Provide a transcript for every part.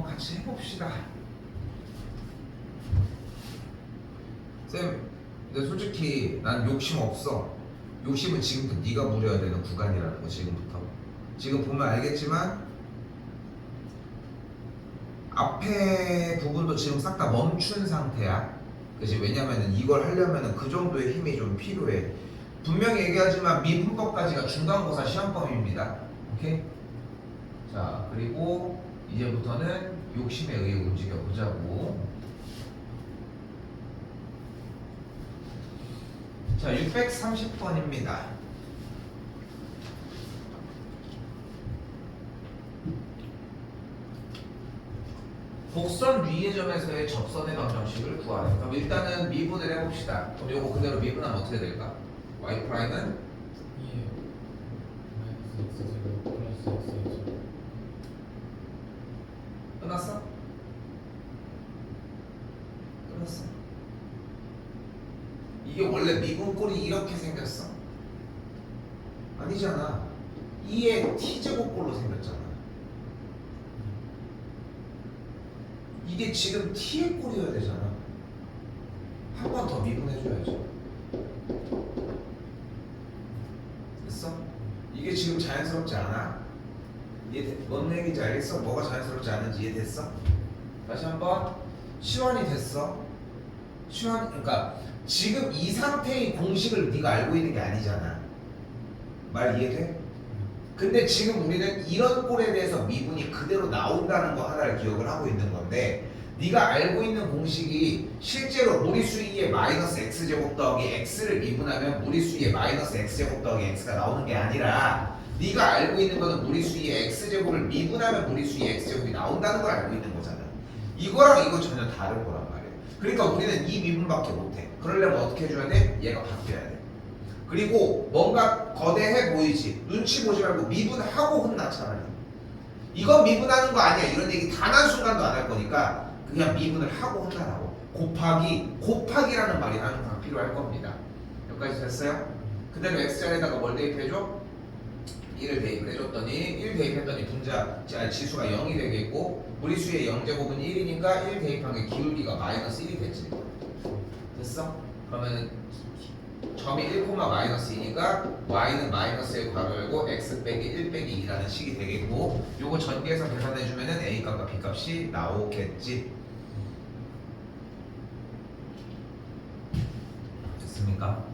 같이 해봅시다. 쌤, 근데 솔직히 난 욕심 없어. 욕심은 지금부터 네가 부려야 되는 구간이라는 거. 지금부터. 지금 보면 알겠지만 앞에 부분도 지금 싹 다 멈춘 상태야. 그치? 왜냐면은 이걸 하려면은 그 정도의 힘이 좀 필요해. 분명히 얘기하지만 미분법까지가 중간고사 시험범위입니다. 오케이? 자, 그리고 이제부터는 욕심에 의해 움직여 보자고. 자, 630번입니다. 곡선 위의 점에서의 접선의 방정식을 구하래. 그럼 일단은 미분을 해봅시다. 그럼 요거 그대로 미분하면 어떻게 될까? y 프라임은 2에 마이너스 x제곱 플러스 x제곱. 끝났어? 끝났어. 이게 원래 미분 꼴이 이렇게 생겼어? 아니잖아. 2의 t제곱꼴로 생겼잖아. 이게 지금 t의 꼴이어야 되잖아. 한 번 더 미분해줘야죠. 됐어? 이게 지금 자연스럽지 않아? 뭔 얘기인지 알겠어? 뭐가 자연스럽지 않은지 이해됐어? 다시 한번 시환이 됐어. 그러니까 지금 이 상태의 공식을 네가 알고 있는 게 아니잖아. 말 이해돼? 근데 지금 우리는 이런 꼴에 대해서 미분이 그대로 나온다는 거 하나를 기억을 하고 있는 건데, 네가 알고 있는 공식이 실제로 무리수 2의 마이너스 x제곱 더하기 x를 미분하면 무리수 2의 마이너스 x제곱 더하기 x가 나오는 게 아니라, 네가 알고 있는 거는 무리수 2의 x제곱을 미분하면 무리수 2의 x제곱이 나온다는 걸 알고 있는 거잖아. 이거랑 이거 전혀 다른 거란 말이야. 그러니까 우리는 이 미분밖에 못해. 그러려면 어떻게 해줘야 돼? 얘가 바뀌어야 돼. 그리고 뭔가 거대해 보이지? 눈치 보지 말고 미분하고 혼나. 차라리 이건 미분하는 거 아니야 이런 얘기 단 한순간도 안 할 거니까 그냥 미분을 하고 혼나라고. 곱하기라는 말이 항상 필요할 겁니다. 여기까지 됐어요? 그대로 x자리에다가 뭘 대입해줘? 1을 대입을 해줬더니 1 대입했더니 지수가 0이 되겠고, 무리수의 0제곱은 1이니까 1 대입한 게 기울기가 마이너스 1이 됐지. 됐어? 그러면은 점이 1, 마이너스 2니까 y는 마이너스에 괄호 열고 x 빼기 1 빼기 2라는 식이 되겠고, 요거 전개해서 계산해주면은 a 값과 b 값이 나오겠지. 됐습니까?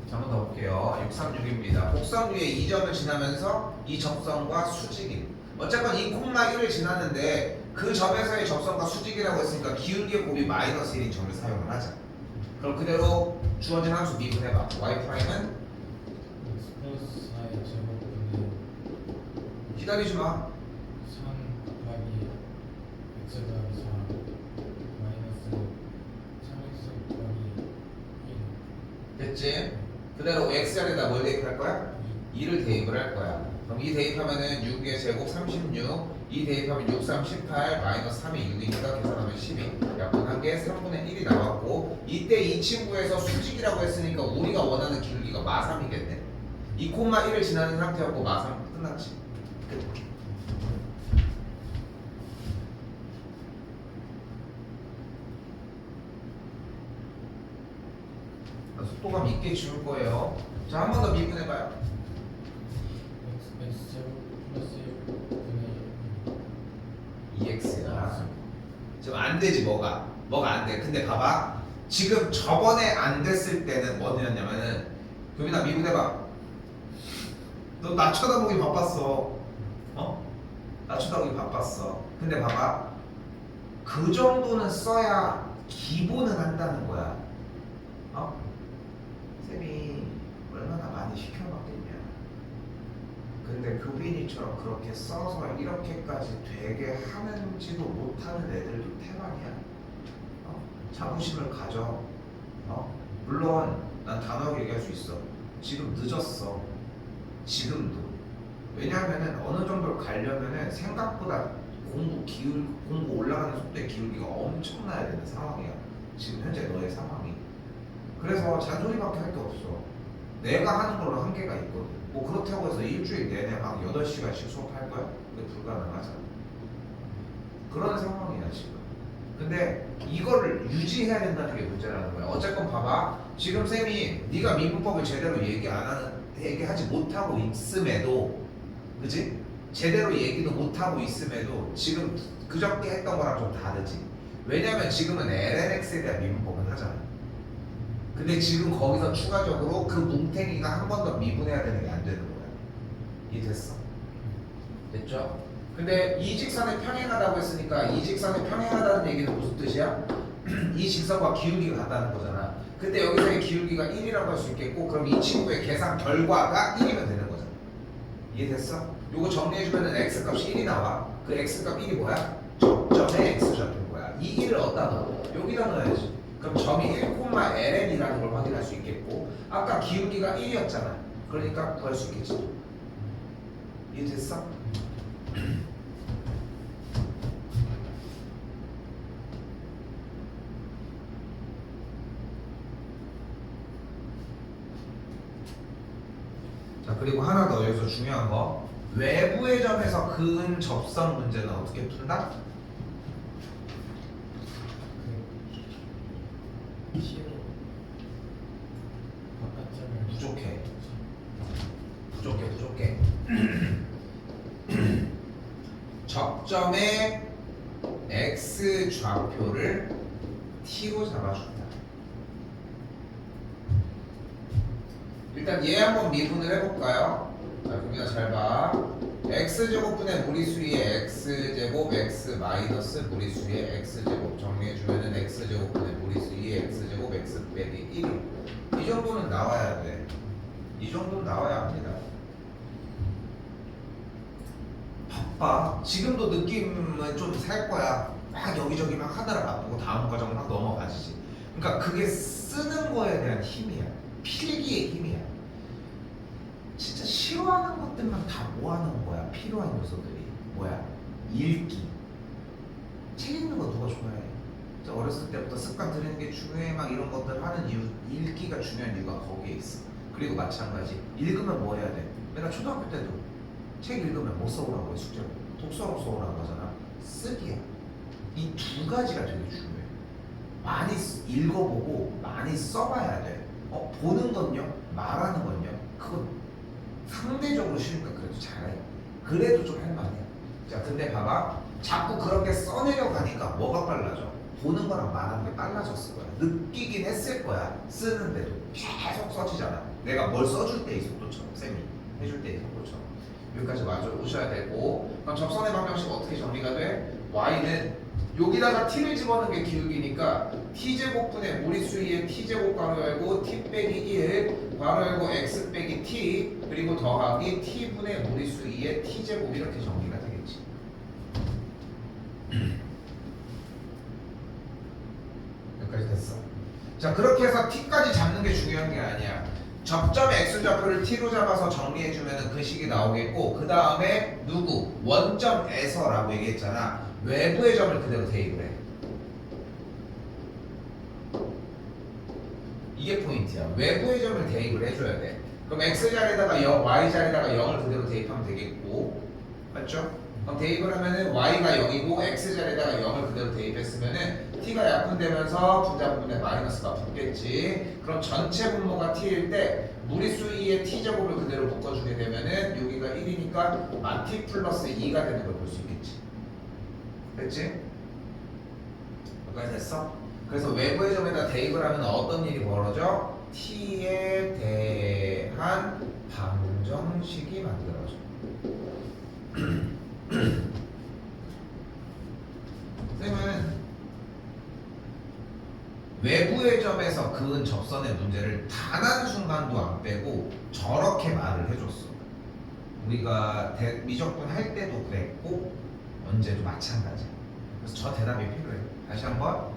자, 한번 더 볼게요. 636입니다. 곡선 위에 2점을 지나면서 이 접선과 수직이, 어쨌건 2,1을 지났는데 그 점에서의 접선과 수직이라고 했으니까 기울기의 곱이 마이너스 1인 점을 사용을 하자. 그럼 그대로 주어진 함수 미분해봐. y 프라임은 x 플러스 4의 제곱분의 기다리지 마. 3 곱하기 x 더하기 4 마이너스 3x 곱하기 1. 됐지? 그대로 x자리에다 뭘 대입할 거야? 2를 대입을 할 거야. 그럼 2 대입하면은 6의 제곱 36, 2 대입하면 6, 3, 18, 마이너스 3이 6이니까 계산하면 12. 약분한 게 3분의 1이 나왔고, 이때 이 친구에서 수직이라고 했으니까 우리가 원하는 기울기가 마3이겠네. 2,1을 지나는 상태였고 마3 끝났지. 속도감 있게 지울 거예요. 자, 한 번 더 미분해봐요. x제곱 플러스 1분의 2x야. 지금 안 되지. 뭐가 안 돼. 근데 봐봐, 지금 저번에 안 됐을 때는 뭐였냐면은, 교민아 미분해봐. 너 나 쳐다보기 바빴어. 나 쳐다보기 바빴어. 근데 봐봐, 그 정도는 써야 기본은 한다는 거야. 쌤이 얼마나 많이 시켜봤겠냐. 근데 교빈이처럼 그렇게 써서 이렇게까지 되게 하는지도 못하는 애들도 태반이야. 자부심을 가져. 물론 난 단호하게 얘기할 수 있어. 지금 늦었어. 지금도. 왜냐하면은 어느 정도를 가려면은 생각보다 공부 올라가는 속도의 기울기가 엄청나야 되는 상황이야. 지금 현재 너의 상황이. 그래서 잔소리밖에 할 게 없어. 내가 하는 걸로 한계가 있거든. 뭐 그렇다고 해서 일주일 내내 막 8시간씩 수업할 거야? 그게 불가능하잖아. 그런 상황이야 지금. 근데 이거를 유지해야 된다는 게 문제라는 거야. 어쨌건 봐봐. 지금 쌤이 네가 미분법을 제대로 얘기하지 못하고 있음에도, 그지? 제대로 얘기도 못하고 있음에도 지금 그저께 했던 거랑 좀 다르지. 왜냐면 지금은 LNX에 대한 미분법은 하잖아. 근데 지금 거기서 추가적으로 그 뭉탱이가 한 번 더 미분해야 되는 게 안 되는 거야. 이해됐어? 됐죠? 근데 이 직선에 평행하다고 했으니까 이 직선에 평행하다는 얘기는 무슨 뜻이야? 이 직선과 기울기가 같다는 거잖아. 근데 여기서의 기울기가 1이라고 할 수 있겠고, 그럼 이 친구의 계산 결과가 1이면 되는 거잖아. 이해됐어? 요거 정리해주면은 x값이 1이 나와. 그 x값 1이 뭐야? 접점의 x좌표인 거야. 이 1을 어디다 넣어? 여기다 넣어야지. 그럼 점이 1,ln이라는 걸 확인할 수 있겠고, 아까 기울기가 1이었잖아. 그러니까 구할 수 있겠지. 이해됐어? 자, 그리고 하나 더 여기서 중요한 거. 외부의 점에서 그은 접선 문제는 어떻게 푼다? 그 T로 바깥점을 부족해. 부족해. 접점의 x 좌표를 t로 잡아준다. 일단 얘 한번 미분을 해볼까요? 자, 그러면 잘 봐. x제곱분의 무리수의 x제곱 x 마이너스 무리수의 x제곱 정리해주면은 x제곱분의 무리수의 x제곱 x 빼기 1이 이 정도는 나와야 돼. 이 정도는 나와야 합니다. 바빠. 지금도 느낌은 좀 살 거야. 막 여기저기 막 하느라 바쁘고 다음 과정 막 넘어가지지. 그러니까 그게 쓰는 거에 대한 힘이야. 필기의 힘이야. 진짜 싫어하는 것들만 다 모아놓은 거야. 필요한 요소들이 뭐야? 읽기. 책 읽는 거 누가 좋아해? 진짜 어렸을 때부터 습관 들이는 게 중요해. 막 이런 것들 하는 이유, 읽기가 중요한 이유가 거기에 있어. 그리고 마찬가지. 읽으면 뭐 해야 돼? 내가 초등학교 때도 책 읽으면 뭐 써오라고 해? 숙제로 독서로 써오라고 하잖아. 쓰기야. 이 두 가지가 되게 중요해. 많이 읽어보고 많이 써봐야 돼. 보는 건요, 말하는 건요, 그건 상대적으로 쉬우니까 그래도 잘해. 그래도 좀 할만해. 자, 근데 봐봐. 자꾸 그렇게 써내려 가니까 뭐가 빨라져? 보는 거랑 말하는 게 빨라졌을 거야. 느끼긴 했을 거야. 쓰는데도 계속 써지잖아. 내가 뭘 써줄 때의 속도처럼, 쌤이 해줄 때의 속도처럼. 여기까지 맞아 오셔야 되고. 그럼 접선의 방정식 어떻게 정리가 돼? y는 여기다가 t를 집어넣은 게 기울기니까 t제곱분의 무리수의 t제곱 괄호 열고 t 빼기 1 괄호 열고 x 빼기 t 그리고 더하기 t분의 무리수의 t제곱 이렇게 정리가 되겠지. 여기까지 됐어. 자, 그렇게 해서 t까지 잡는 게 중요한 게 아니야. 접점 x좌표를 t로 잡아서 정리해주면 그 식이 나오겠고, 그 다음에 누구? 원점에서라고 얘기했잖아. 외부의 점을 그대로 대입을 해. 이게 포인트야. 외부의 점을 대입을 해줘야 돼. 그럼 x자리에다가 0, y자리에다가 0을 그대로 대입하면 되겠고, 맞죠? 그럼 대입을 하면은 y가 0이고 x자리에다가 0을 그대로 대입했으면은 t가 약분되면서 분자분문에 마이너스가 붙겠지. 그럼 전체 분모가 t일 때 무리수 2의 t제곱을 그대로 묶어주게 되면은 여기가 1이니까 t 플러스 2가 되는 걸 볼 수 있겠지. 됐지? 여기까지 됐어? 그래서 외부의 점에다 대입을 하면 어떤 일이 벌어져? t에 대한 방정식이 만들어져. 쌤은 외부의 점에서 그은 접선의 문제를 단 한순간도 안 빼고 저렇게 말을 해줬어. 우리가 미적분 할 때도 그랬고 언제도 마찬가지야. 그래서 저 대답이 필요해. 다시 한번.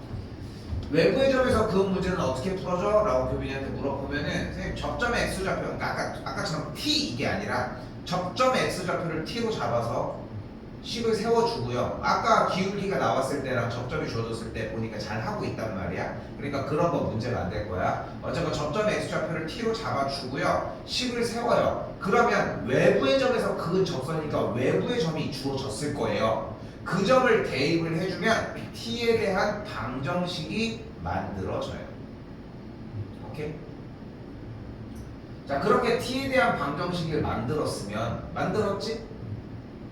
외부의 점에서 그은 문제는 어떻게 풀어져? 라고 교빈이한테 물어보면은 선생님 접점의 x좌표, 그러니까 아까처럼 t 이게 아니라 접점의 x좌표를 t로 잡아서 식을 세워주고요. 아까 기울기가 나왔을 때랑 접점이 주어졌을 때 보니까 잘 하고 있단 말이야. 그러니까 그런 거 문제가 안 될 거야. 어쨌건 접점의 x좌표를 t로 잡아주고요. 식을 세워요. 그러면 외부의 점에서 그은 접선이니까 외부의 점이 주어졌을 거예요. 그 점을 대입을 해주면 t에 대한 방정식이 만들어져요. 오케이? 자, 그렇게 t에 대한 방정식을 만들었지?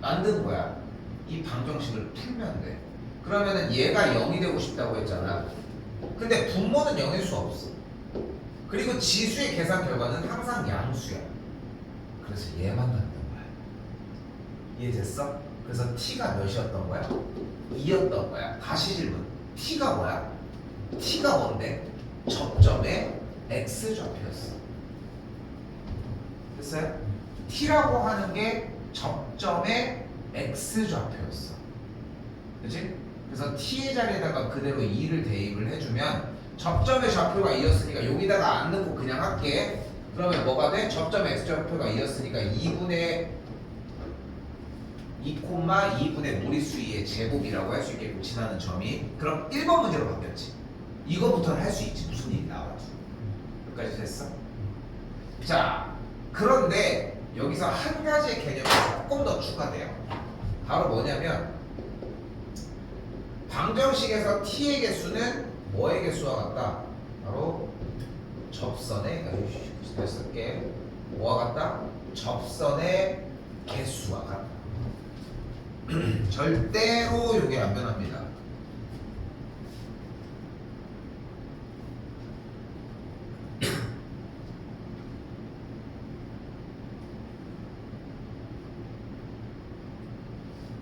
만든 거야. 이 방정식을 풀면 돼. 그러면은 얘가 0이 되고 싶다고 했잖아. 근데 분모는 0일 수 없어. 그리고 지수의 계산 결과는 항상 양수야. 그래서 얘만 남는 거야. 이해됐어? 그래서 t가 몇이었던 거야? 2였던 거야. 다시 질문. t가 뭐야? t가 뭔데? 접점의 x좌표였어. 됐어요? t라고 하는 게 접점의 x좌표였어. 그치? 그래서 t의 자리에다가 그대로 2를 대입을 해주면 접점의 좌표가 2였으니까 여기다가 안 넣고 그냥 할게. 그러면 뭐가 돼? 접점의 x좌표가 2였으니까 2분의 2,2분의 무리수 2의 제곱이라고 할 수 있겠고 지나는 점이. 그럼 1번 문제로 바뀌었지. 이거부터는 할 수 있지. 무슨 일이 나와도. 여기까지 됐어? 자, 그런데 여기서 한 가지의 개념이 조금 더 추가돼요. 바로 뭐냐면 방정식에서 t의 개수는 뭐의 개수와 같다? 바로 접선의, 다시 쓸게. 뭐와 같다? 접선의 개수와 같다. 절대로 이게 안 변합니다.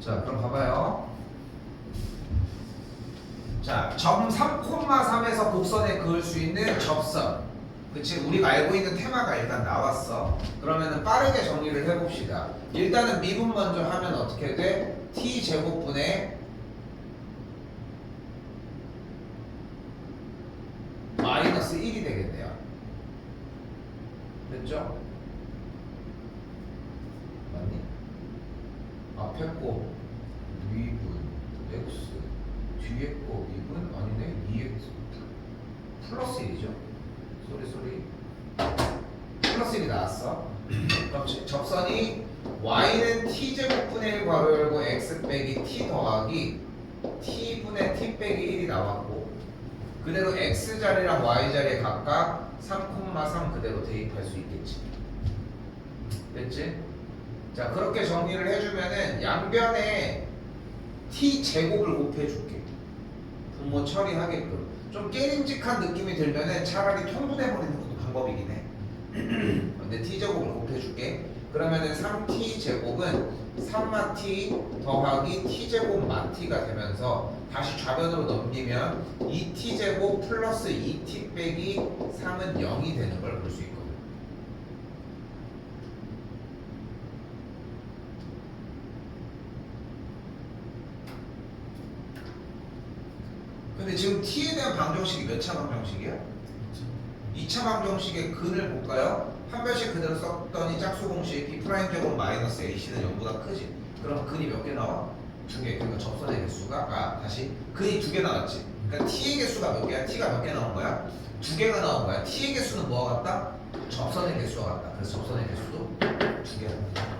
자, 그럼 봐봐요. 자, 점 3,3에서 곡선에 그을 수 있는 접선. 그치? 우리가 알고 있는 테마가 일단 나왔어. 그러면은 빠르게 정리를 해봅시다. 일단은 미분 먼저 하면 어떻게 돼? t제곱분의 마이너스 1이 되겠네요. 됐죠? 맞니? 앞에 거 미분 x, 뒤에 거 미분 아니네 2x 플러스 1이죠. 소리 플러스 1이 나왔어. 그럼 접선이 y는 t제곱분의 1 괄호 열고 x 빼기 t 더하기 t분의 t 빼기 1이 나왔고, 그대로 x 자리랑 y 자리에 각각 3,3 그대로 대입할 수 있겠지. 됐지? 자, 그렇게 정리를 해주면은 양변에 t 제곱을 곱해줄게. 분모 처리하게끔. 좀 깨림직한 느낌이 들면은 차라리 통분해버리는 것도 방법이긴 해. 근데 t 제곱을 곱해줄게. 그러면은 3t 제곱은 3마t 더하기 t 제곱 마t가 되면서 다시 좌변으로 넘기면 2t 제곱 플러스 2t 빼기 3은 0이 되는 걸 볼 수 있거든. 근데 지금 t에 대한 방정식이 몇 차 방정식이야? 2차 방정식의 근을 볼까요? 한 변씩 그대로 썼더니 짝수 공식 B'제곱 마이너스 AC는 0보다 크지. 그럼 근이 몇 개 나와? 2개. 그러니까 접선의 개수가 다시 근이 2개 나왔지. 그러니까 t의 개수가 몇 개야? t가 몇 개 나온 거야? 2개가 나온 거야. t의 개수는 뭐와 같다? 접선의 개수와 같다. 그래서 접선의 개수도 2개야.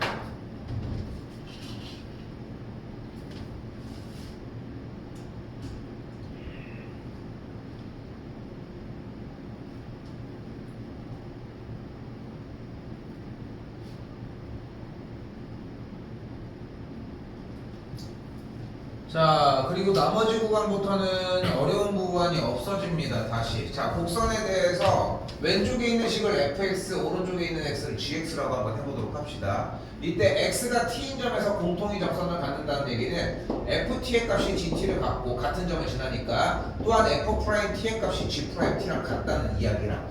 자, 그리고 나머지 구간부터는 어려운 구간이 없어집니다. 다시. 자, 곡선에 대해서 왼쪽에 있는 식을 fx, 오른쪽에 있는 x를 gx라고 한번 해보도록 합시다. 이때 x가 t인 점에서 공통의 접선을 갖는다는 얘기는 ft의 값이 gt를 갖고 같은 점을 지나니까 또한 f't의 값이 g't랑 같다는 이야기라.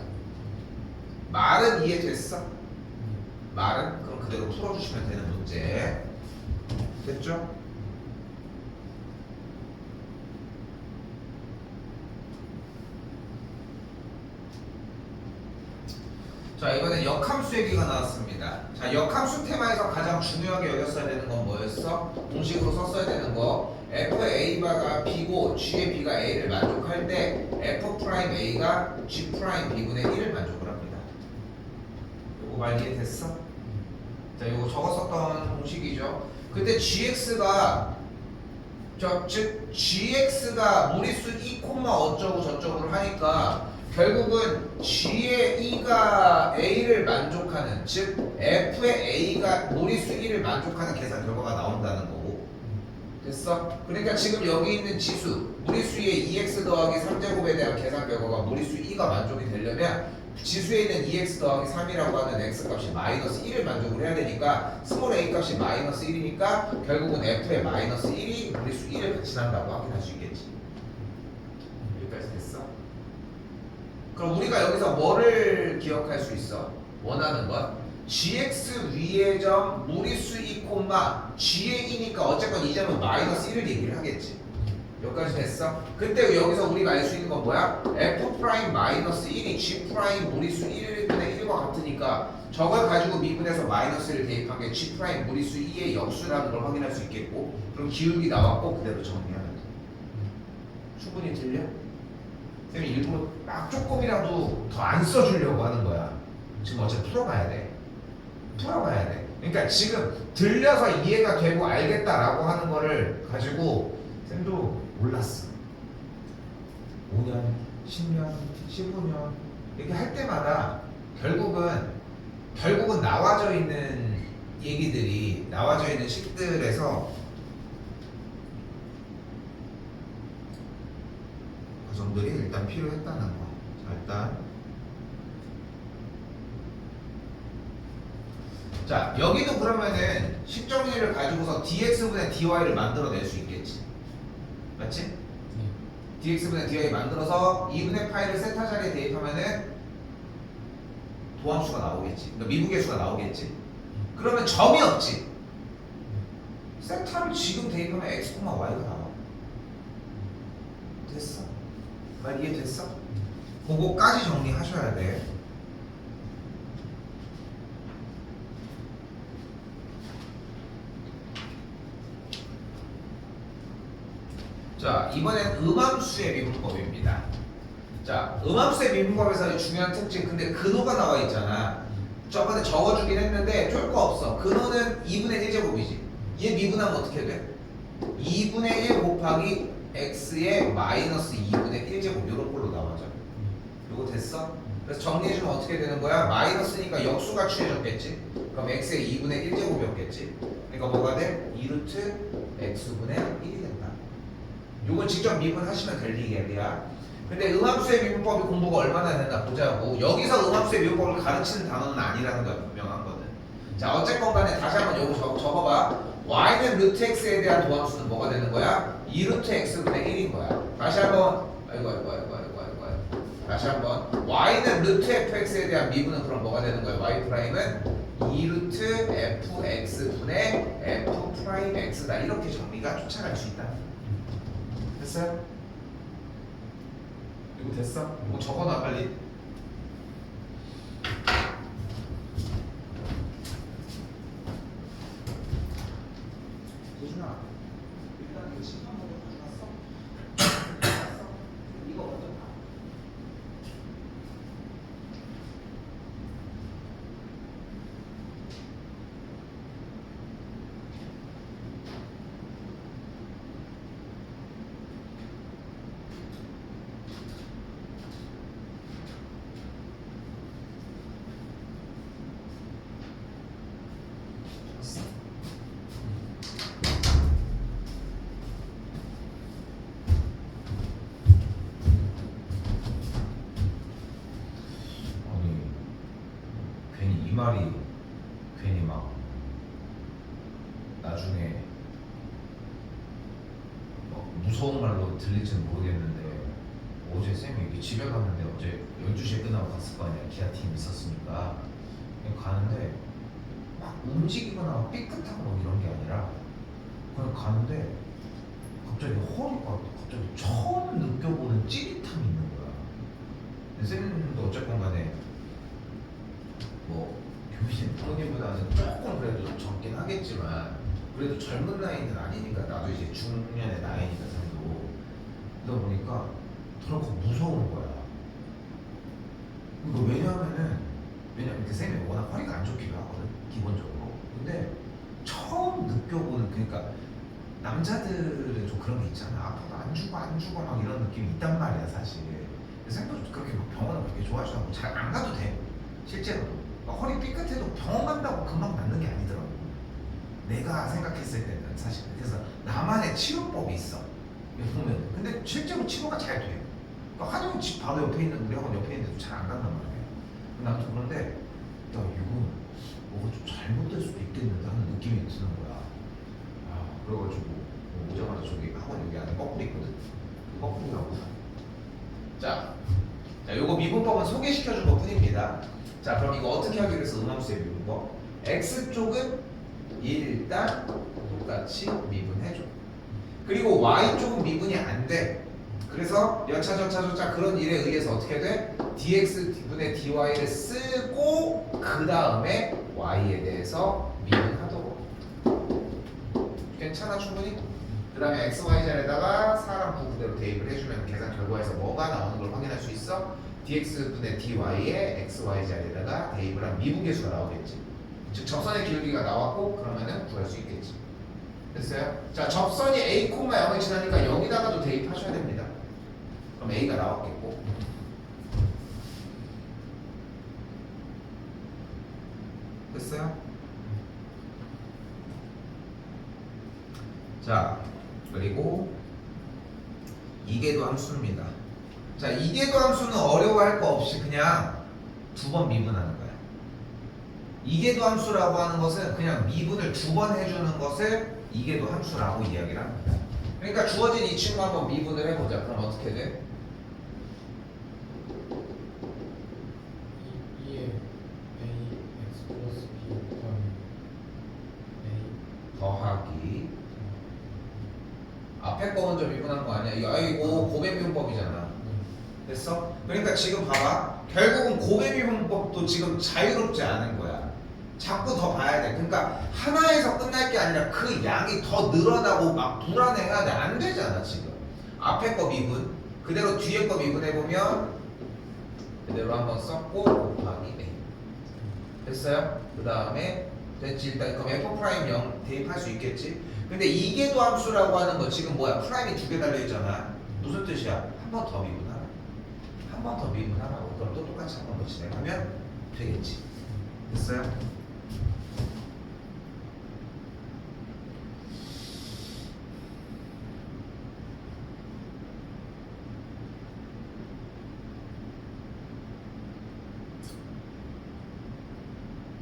말은 이해됐어? 말은? 그럼 그대로 풀어주시면 되는 문제. 됐죠? 자, 이번엔 역함수 얘기가 나왔습니다. 자, 역함수 테마에서 가장 중요하게 여겼어야 되는 건 뭐였어? 공식으로 썼어야 되는 거. FA가 B고 G의 B가 A를 만족할 때 F'A가 G'B분의 1을 만족을 합니다. 요거 말 이해됐어? 자, 요거 적었었던 공식이죠. 그때 GX가 즉 GX가 무리수 2, 어쩌고 저쩌고를 하니까 결국은 G의 E가 A를 만족하는 즉 F의 A가 무리수 1을 만족하는 계산 결과가 나온다는 거고 됐어? 그러니까 지금 여기 있는 지수 무리수의 2x 더하기 3제곱에 대한 계산 결과가 무리수 2가 만족이 되려면 지수에 있는 2x 더하기 3이라고 하는 x값이 마이너스 1을 만족을 해야 되니까 스몰 a 값이 마이너스 1이니까 결국은 f의 마이너스 1이 무리수 1을 배친한다고 확인할 수 있겠지. 여기까지 됐어? 그럼 우리가 여기서 뭐를 기억할 수 있어? 원하는 건 gx 위의 점 무리수 2, g의 2니까 어쨌건 이 점은 마이너스 1을 얘기를 하겠지. 여기까지 됐어? 그때 여기서 우리가 알 수 있는 건 뭐야? f 프라임 마이너스 1이 g 프라임 무리수 1분의 1과 같으니까 저걸 가지고 미분해서 마이너스를 대입한 게 g 프라임 무리수 2의 역수라는 걸 확인할 수 있겠고 그럼 기울기 나왔고 그대로 정리하면 돼. 충분히 들려? 쌤이 일부러 막 조금이라도 더 안 써주려고 하는 거야. 지금 어차피 풀어봐야 돼. 풀어봐야 돼. 그러니까 지금 들려서 이해가 되고 알겠다라고 하는 거를 가지고 쌤도 몰랐어. 5년, 10년, 15년 이렇게 할 때마다 결국은 나와져 있는 얘기들이 나와져 있는 식들에서 그 점들이 일단 필요했다는 거. 자, 일단 자 여기도 그러면은 식정리를 가지고서 dx분의 dy를 만들어낼 수 있겠지. 맞지? 네. dx분의 dy 만들어서 2분의 파이를 세타 자리에 대입하면은 도함수가 나오겠지. 그러니까 미분계수가 나오겠지. 그러면 점이 없지. 세타를 지금 대입하면 x, y가 나와. 됐어? 말 이해됐어? 그거까지 정리하셔야 돼. 자, 이번엔 음함수의 미분법입니다. 자, 음함수의 미분법에서 중요한 특징, 근데 근호가 나와 있잖아. 저번에 적어주긴 했는데 쫄 거 없어. 근호는 2분의 1제곱이지. 얘 미분하면 어떻게 돼? 2분의 1 곱하기 x의 마이너스 2분의 1제곱 이런 걸로 나와져. 요거 됐어? 그래서 정리해주면 어떻게 되는 거야? 마이너스니까 역수가 취해졌겠지? 그럼 x의 2분의 1제곱이었겠지? 그러니까 뭐가 돼? 2루트 x분의 1이 된다. 요건 직접 미분하시면 될 얘기야. 근데 음함수의 미분법이 공부가 얼마나 됐나 보자고. 여기서 음함수의 미분법을 가르치는 단어는 아니라는 거야, 분명한 거는. 자, 어쨌건 간에 다시 한번 요거 적어봐. y는 루트 x에 대한 도함수는 뭐가 되는 거야? 2루트 x분의 1인 거야. 다시 한번 아이고. 다시 한번 y는 루트 fx에 대한 미분은 그럼 뭐가 되는 거야? y 프라임은 2루트 fx분의 f 프라임 x다. 이렇게 정리가 쫓아갈 수 있다. 됐어요? 이거 됐어? 이거 적어놔 빨리. 예준아, 일단 그 심판 먼저 가져갔어? 이거 먼저 봐. 이 말이 괜히 막 나중에 막 무서운 말로 들릴지는 모르겠는데 어제 쌤이 이렇게 집에 갔는데 어제 12시에 끝나고 갔을 거 아니야. 기아팀 있었으니까 그냥 가는데 막 움직이거나 막 삐끗하고 막 이런 게 아니라 그냥 가는데 갑자기 허리가 갑자기 처음 느껴보는 찌릿함이 있는 거야. 근데 쌤도 어쨌건 간에 부모님보다는 조금 그래도 좀 적긴 하겠지만 그래도 젊은 나이는 아니니까 나도 이제 중년의 나이니까 생도 그러다 보니까 저렇게 무서운 거야. 이거 왜냐면 그 쌤이 워낙 허리가 안 좋기도 하거든 기본적으로. 근데 처음 느껴보는 그러니까 남자들은 좀 그런 게 있잖아. 아파도 안 죽어 막 이런 느낌이 있단 말이야 사실. 쌤도 그렇게 막 병원을 그렇게 좋아하지도 않고 잘 안 가도 돼 실제로도. 막 허리 삐끗해도 병원 간다고 금방 낫는 게 아니더라고 내가 생각했을 때는 사실. 그래서 나만의 치료법이 있어 보면. 근데 실제로 치료가 잘 돼. 그러니까 한의원 집 바로 옆에 있는 우리 학원 옆에 있는데도 잘 안 간단 말이야. 난 좀 그런데 야 이거 뭐가 좀 잘못될 수도 있겠는데 하는 느낌이 드는 거야. 그래가지고 오자마자 저기 학원 여기 안에 거꾸리 있거든. 그 거꾸리라고. 자, 요거 미분법은 소개시켜준 것 뿐입니다. 자, 그럼 이거 어떻게 하기로 해서 음함수의 미분법? X쪽은 일단 똑같이 미분해줘. 그리고 Y쪽은 미분이 안 돼. 그래서 여차저차 그런 일에 의해서 어떻게 돼? dx분의 dy를 쓰고 그 다음에 y에 대해서 미분하도록. 괜찮아 충분히? 그 다음에 x, y 자리에다가 사람 부 그대로 대입을 해주면 계산 결과에서 뭐가 나오는 걸 확인할 수 있어? dx분의 dy에 x, y 자리에다가 대입을 한 미분계수가 나오겠지. 즉 접선의 기울기가 나왔고 그러면은 구할 수 있겠지. 됐어요? 자, 접선이 a, 0을 지나니까 0에다가도 대입하셔야 됩니다. 그럼 a가 나왔겠고. 됐어요? 자, 그리고 이계도 함수입니다. 자, 이계도 함수는 어려워할 거 없이 그냥 두 번 미분하는 거야. 이계도 함수라고 하는 것은 그냥 미분을 두 번 해주는 것을 이계도 함수라고 이야기를 합니다. 그러니까 주어진 이 친구 한번 미분을 해보자. 그럼 어떻게 돼? 2에 a x 플러스 b 더하기 a 더하기 앞에 거 먼저 미분한 거 아니야? 이거 고배 미분법이잖아. 됐어? 그러니까 지금 봐봐. 결국은 고배 미분법도 지금 자유롭지 않은 거야. 자꾸 더 봐야 돼. 그러니까 하나에서 끝날 게 아니라 그 양이 더 늘어나고 막 불안해야 돼. 안 되잖아 지금. 앞에 거 미분 그대로 뒤에 거 미분해보면 그대로 한번 썼고 곱하기 a. 됐어요? 그 다음에 됐지. 일단 그럼 f' 0 대입할 수 있겠지. 근데 이계도 함수라고 하는 거 지금 뭐야? 프라임이 두 개 달려있잖아. 무슨 뜻이야? 한 번 더 미분하라. 한 번 더 미분하라고. 그럼 또 똑같이 한 번 더 진행하면 되겠지. 됐어요?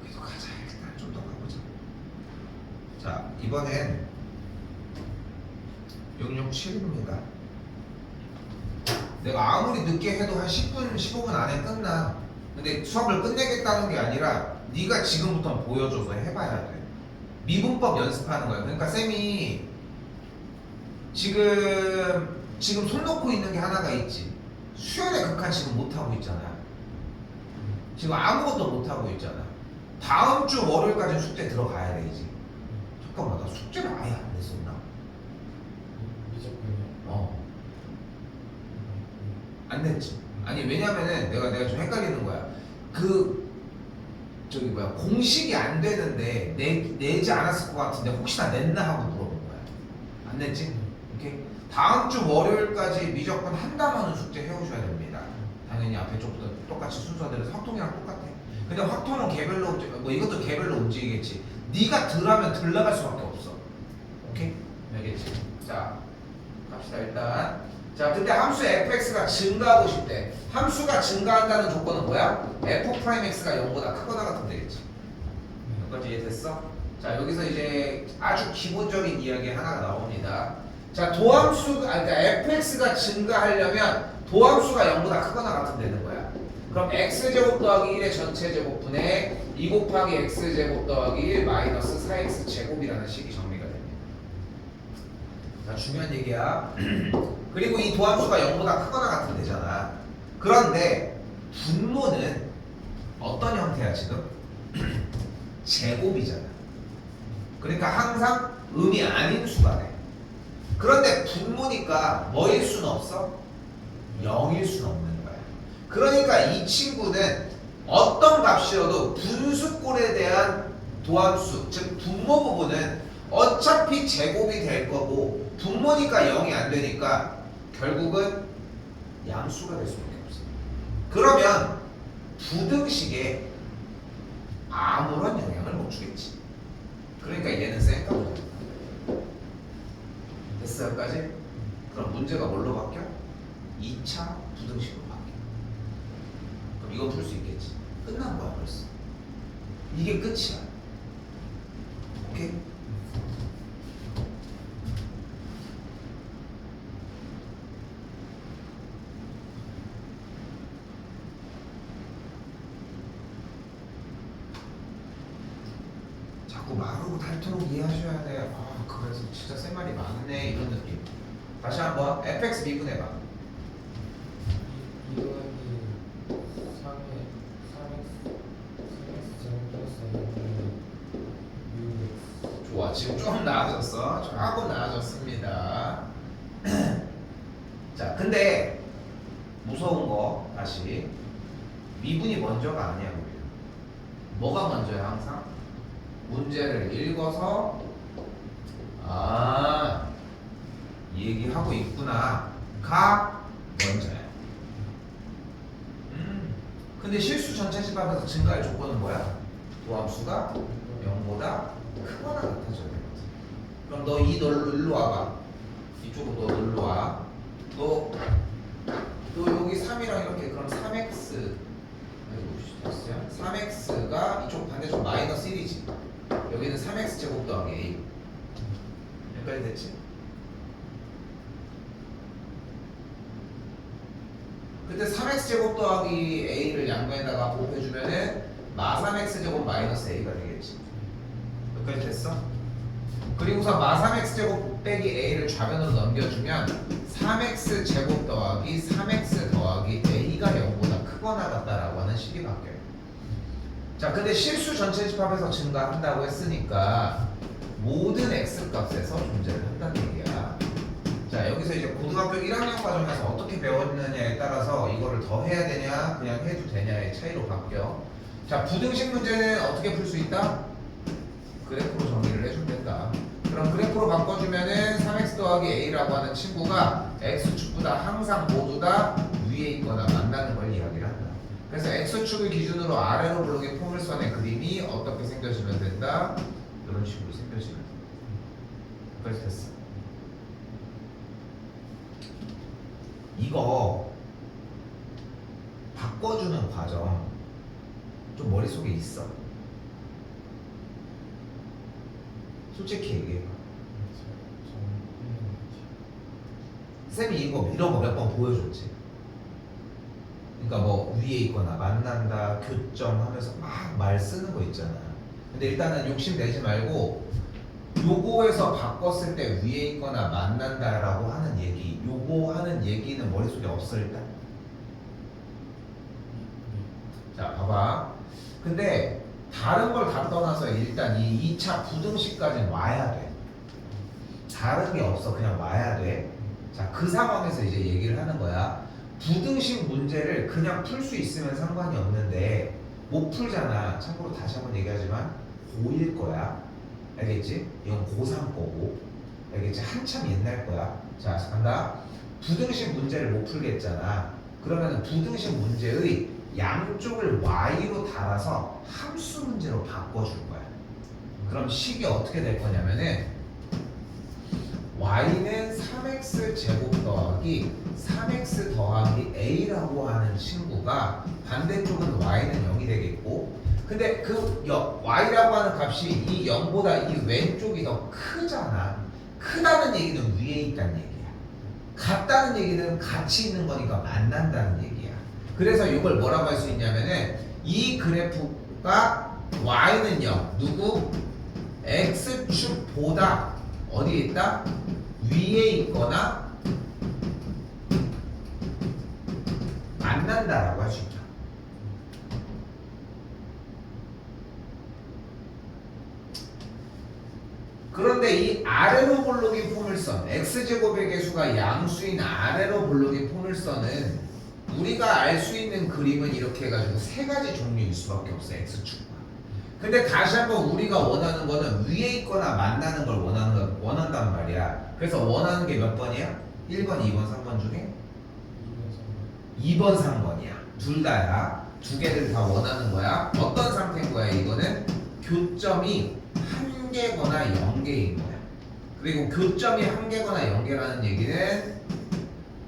계속 가자. 일단 좀 더 가보자. 자, 이번엔 667입니다. 내가 아무리 늦게 해도 한 10분, 15분 안에 끝나. 근데 수업을 끝내겠다는 게 아니라 네가 지금부터 보여줘서 해봐야 돼. 미분법 연습하는 거야. 그러니까 쌤이 지금 손 놓고 있는 게 하나가 있지. 수열의 극한 지금 못하고 있잖아. 지금 아무것도 못하고 있잖아. 다음 주 월요일까지 숙제 들어가야 되지. 잠깐만, 나 숙제를 아예 안 냈었나? 미적분이요? 안 냈지. 아니 왜냐면은 내가 좀 헷갈리는 거야. 저기 뭐야 공식이 안 되는데 내지 않았을 것 같은데 혹시나 냈나 하고 물어본 거야. 안 냈지? 오케이. 다음 주 월요일까지 미적분 한 단원은 숙제 해오셔야 됩니다. 당연히 앞에 쪽부터 똑같이 순서대로 확통이랑 똑같아. 근데 확통은 개별로 뭐 이것도 개별로 움직이겠지. 네가 덜하면 덜 나갈 수밖에 없어. 오케이? 알겠지? 자, 갑시다 일단. 자, 근데 함수 fx가 증가하고 싶대. 함수가 증가한다는 조건은 뭐야? f'x가 0보다 크거나 같으면 되겠지. 여기까지 이해됐어? 자, 여기서 이제 아주 기본적인 이야기 하나가 나옵니다. 자, 그러니까 fx가 증가하려면 도함수가 0보다 크거나 같으면 되는 거야. 그럼 x제곱 더하기 1의 전체 제곱분의 2 곱하기 x제곱 더하기 1 마이너스 4x제곱이라는 식이 정리가 됩니다. 자, 중요한 얘기야. 그리고 이 도함수가 0보다 크거나 같으면 되잖아. 그런데 분모는 어떤 형태야 지금? 제곱이잖아. 그러니까 항상 음이 아닌 수가 돼. 그런데 분모니까 뭐일 수는 없어? 0일 수는 없는 거야. 그러니까 이 친구는 어떤 값이어도 분수꼴에 대한 도함수, 즉 분모 부분은 어차피 제곱이 될 거고 분모니까 0이 안 되니까 결국은 양수가 될 수밖에 없어. 그러면 부등식에 아무런 영향을 못 주겠지. 그러니까 얘는 쌩까보다. 됐어 여기까지? 그럼 문제가 뭘로 바뀌어? 2차 부등식으로 바뀌어. 그럼 이거 풀 수 있겠지. 끝난 거야 벌써. 이게 끝이야. 오케이? 자꾸 마르고 닳도록 이해하셔야 돼. 아, 그래서 진짜 쌤 말이 많네 이런 느낌. 다시 한번 fx 미분해봐. 2 더하기 3의 3x 제곱 플러스 6x. 좋아, 지금 좀 나아졌어. 조금 나아졌습니다. 자, 근데 무서운 거 다시 미분이 먼저가 아니야 우리. 뭐가 먼저야 항상? 문제를 읽어서 아, 이 얘기하고 있구나 가 먼저야. 근데 실수 전체 집합에서 증가할 조건은 뭐야? 도함수가 0보다 크거나 같아져야 되거든. 그럼 너 일로 와봐. 이쪽으로 너 일로 와. 너 여기 3이랑 이렇게 그럼 3x 3x가 이쪽 반대쪽 마이너스 1이지. 여기는 3x 제곱 더하기 a. 여기까지 됐지? 그때 3x 제곱 더하기 a를 양변에다가 곱해주면은 마 3x 제곱 마이너스 a가 되겠지. 여기까지 됐어? 그리고서 마 3x 제곱 빼기 a를 좌변으로 넘겨주면 3x 제곱 더하기 3x 더하기 a가 0보다 크거나 같다라고 하는 식이 바뀌어요. 자, 근데 실수 전체 집합에서 증가한다고 했으니까 모든 x 값에서 존재를 한다는 얘기야. 자, 여기서 이제 고등학교 1학년 과정에서 어떻게 배웠느냐에 따라서 이거를 더 해야 되냐 그냥 해도 되냐의 차이로 바뀌어. 자, 부등식 문제는 어떻게 풀 수 있다? 그래프로 정리를 해주면 된다. 그럼 그래프로 바꿔주면은 3x 더하기 a라고 하는 친구가 x축보다 항상 모두 다 위에 있거나 만나는 걸 이야기를 한다. 그래서 x축을 기준으로 아래로 블록의 포물선의 그림이 어떻게 생겨지면 된다? 이런 식으로 생겨지면 된다. 그래서 됐어. 이거 바꿔주는 과정 좀 머릿속에 있어. 솔직히 얘기해봐. 쌤이 이거 이런 거 몇 번 보여줬지. 그러니까 뭐 위에 있거나 만난다, 교점하면서 막 말 쓰는 거 있잖아. 근데 일단은 욕심 내지 말고 요거에서 바꿨을 때 위에 있거나 만난다라고 하는 얘기, 요거 하는 얘기는 머릿속에 없어 일단. 자, 봐봐. 근데 다른 걸 다 떠나서 일단 이 2차 부등식까지는 와야 돼. 다른 게 없어. 그냥 와야 돼. 자, 그 상황에서 이제 얘기를 하는 거야. 부등식 문제를 그냥 풀 수 있으면 상관이 없는데 못 풀잖아. 참고로 다시 한번 얘기하지만 고1 거야. 알겠지? 이건 고3 거고. 알겠지? 한참 옛날 거야. 자, 간다. 부등식 문제를 못 풀겠잖아. 그러면 부등식 문제의 양쪽을 y로 달아서 함수 문제로 바꿔줄 거야. 그럼 식이 어떻게 될 거냐면은 y는 3x 제곱 더하기 3x 더하기 a라고 하는 친구가 반대쪽은 y는 0이 되겠고, 근데 그 y라고 하는 값이 이 0보다 이 왼쪽이 더 크잖아. 크다는 얘기는 위에 있다는 얘기야. 같다는 얘기는 같이 있는 거니까 만난다는 얘기야. 그래서 이걸 뭐라고 할 수 있냐면은 이 그래프가 y는 0, 누구? x축보다 어디에 있다? 위에 있거나 만난다라고 할 수 있다. 아래로 볼록인 포물선 x제곱의 개수가 양수인 아래로 볼록인 포물선은 우리가 알 수 있는 그림은 이렇게 해가지고 세 가지 종류일 수밖에 없어 x축과. 근데 다시 한번 우리가 원하는 거는 위에 있거나 만나는 걸 원한단 말이야. 그래서 원하는 게 몇 번이야? 1번, 2번, 3번 중에 2번, 3번이야. 둘 다야. 두 개를 다 원하는 거야. 어떤 상태인 거야 이거는? 교점이 한 개거나 0개인 거야. 그리고 교점이 한 개거나 0개라는 얘기는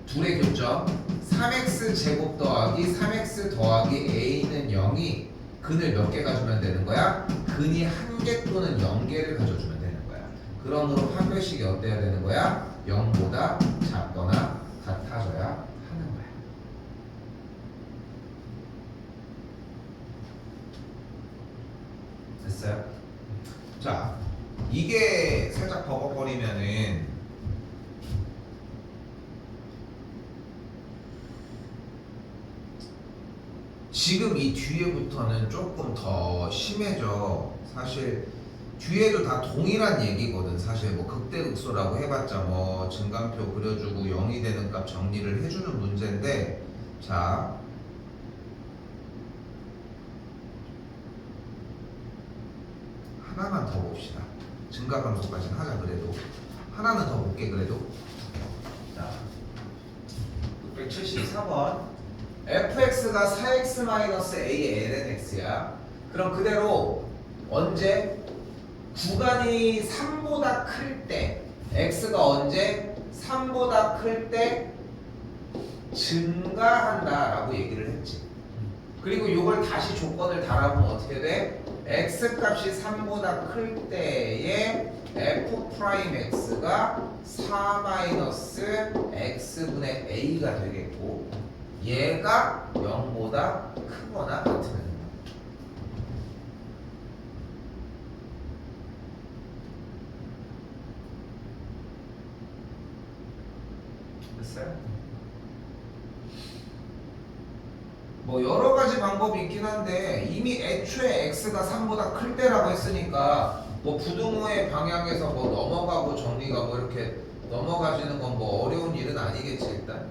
둘의 교점 3x 제곱 더하기 3x 더하기 a는 0이 근을 몇 개 가주면 되는 거야? 근이 한 개 또는 0개를 가져주면 되는 거야. 그러므로 판별식이 어때야 되는 거야? 0보다 작거나 같아져야 하는 거야. 됐어요? 자, 이게 살짝 버벅거리면은 지금 이 뒤에부터는 조금 더 심해져. 사실 뒤에도 다 동일한 얘기거든. 사실 뭐 극대극소라고 해봤자 뭐 증간표 그려주고 0이 되는 값 정리를 해주는 문제인데, 자 하나만 더 봅시다. 증가함수까지는 하자. 그래도 하나는 더 볼게. 그래도 자 674번 fx가 4x-a의 lnx야. 그럼 그대로 언제? 구간이 3보다 클 때, x가 언제? 3보다 클 때 증가한다 라고 얘기를 했지. 그리고 이걸 다시 조건을 달아보면 어떻게 돼? x 값이 3보다 클 때에 f'x가 4-x분의 a가 되겠고, 얘가 0보다 크거나 같으면 됐어요? 뭐 여러 가지 방법이 있긴 한데 이미 애초에 x가 3보다 클 때라고 했으니까 뭐 부등호의 방향에서 뭐 넘어가고 정리가 뭐 이렇게 넘어가지는 건 뭐 어려운 일은 아니겠지 일단.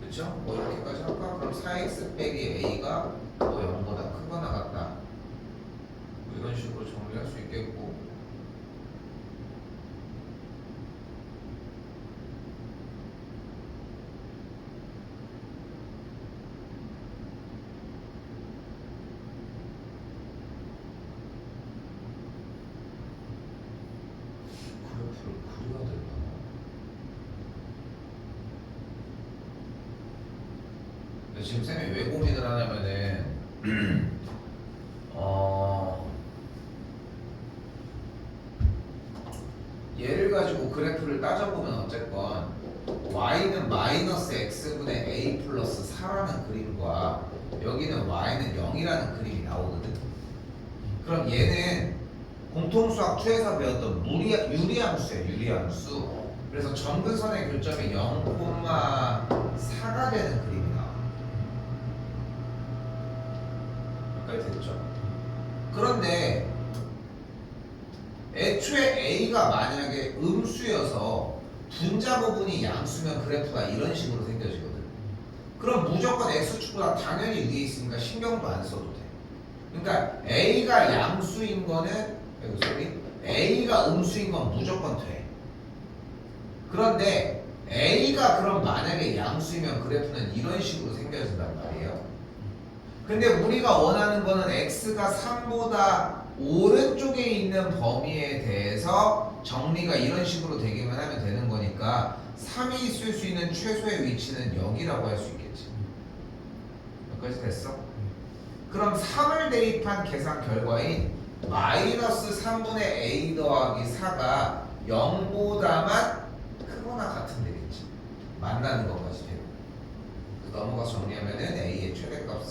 그쵸? 뭐 이렇게까지 할까? 그럼 4x 빼기 a가 뭐 0보다 크거나 같다. 뭐 이런 식으로 정리할 수 있겠고. 그래프를 그려야 되나? 지금 쌤이 왜 고민을 하냐면은 얘를 가지고 그래프를 따져보면 어쨌건 y는 마이너스 x분의 a 플러스 4라는 그림과 여기는 y는 0이라는 그림이 나오거든. 그럼 얘는 공통수학 2에서 배웠던 유리함수예요. 유리함수. 그래서 점근선의 교점이 0,4가 되는 그림이 나와. 여기까지 됐죠? 그런데 애초에 a가 만약에 음수여서 분자 부분이 양수면 그래프가 이런 식으로 생겨지거든. 그럼 무조건 x축보다 당연히 위에 있으니까 신경도 안 써도 돼. 그러니까 a가 양수인 거는 a가 음수인 건 무조건 돼. 그런데 a가 그럼 만약에 양수이면 그래프는 이런 식으로 생겨진단 말이에요. 근데 우리가 원하는 거는 x가 3보다 오른쪽에 있는 범위에 대해서 정리가 이런 식으로 되기만 하면 되는 거니까 3이 있을 수 있는 최소의 위치는 0이라고 할 수 있겠지. 여기까지 됐어? 그럼 3을 대입한 계산 결과인 마이너스 3분의 a 더하기 4가 0보다만 크거나 같으면 되겠지. 만나는 것까지 되고. 넘어가서 정리하면은 a의 최대값은